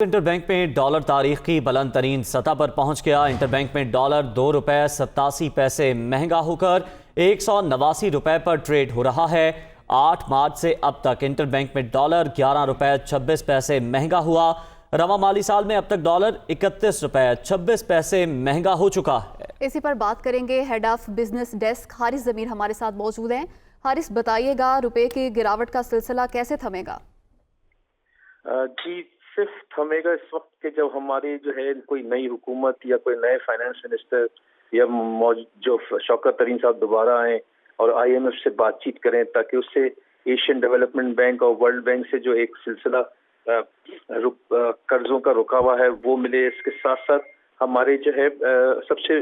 Inter bank में dollar तारीख की बुलंद तरीन सतह पर पहुंच गया। इंटर बैंक में डॉलर 2 रुपए 87 पैसे महंगा होकर 189 रुपए पर ट्रेड हो रहा है। 8 मार्च से अब तक इंटर बैंक में डॉलर 11 रुपए 26 पैसे महंगा हुआ। रवा माली साल में अब तक डॉलर 31 रुपए 26 पैसे महंगा हो चुका है। इसी पर बात करेंगे। Head of business desk Haris Zameer हमारे साथ मौजूद हैं। हारिस, बताइएगा, रुपए की गिरावट का सिलसिला कैसे थमेगा? जी, सिर्फ थमेगा इस वक्त के जब हमारी जो है कोई नई हुकूमत या कोई नए फाइनेंस मिनिस्टर या जो शौकत तरीन साहब दोबारा आए और IMF से बातचीत करें, ताकि उससे एशियन डेवलपमेंट बैंक और वर्ल्ड बैंक से जो एक सिलसिला कर्जों का रुका हुआ है वो मिले। इसके साथ साथ हमारे जो है सबसे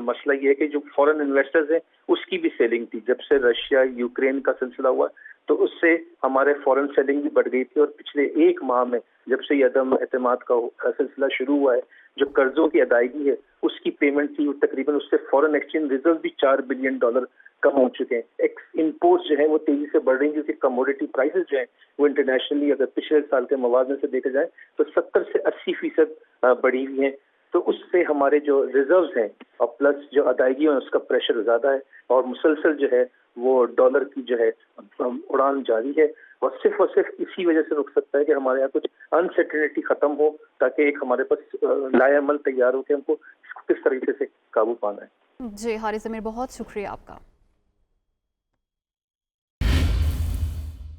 मसला ये है कि जो फॉरेन इन्वेस्टर्स हैं उसकी भी सेलिंग थी। जब से रशिया यूक्रेन का सिलसिला हुआ तो उससे हमारे फॉरेन सेलिंग भी बढ़ गई थी, और पिछले एक माह में जब से अदम एतमाद का सिलसिला शुरू हुआ है, जो कर्जों की अदायगी है उसकी पेमेंट थी तकरीबन, उससे फॉरेन एक्सचेंज रिजर्व भी $4 बिलियन कम हो चुके हैं। इम्पोर्ट्स जो है वो तेजी से बढ़ रही है, क्योंकि कमोडिटी प्राइसेस जो है वो इंटरनेशनली अगर पिछले साल के मवाजने से देखा जाए तो 70 से 80% बढ़ी हुई है। तो उससे हमारे जो रिजर्व्स हैं और प्लस जो अदायगी है उसका प्रेशर ज़्यादा है, और मुसलसल जो है वो डॉलर की जो है उड़ान जारी है। और सिर्फ इसी वजह से रुक सकता है कि हमारे यहाँ कुछ अनसर्टेनिटी खत्म हो, ताकि एक हमारे पास लाएअमल तैयार हो कि हमको किस तरीके से काबू पाना है। जी हारिस ज़मीर, बहुत शुक्रिया आपका।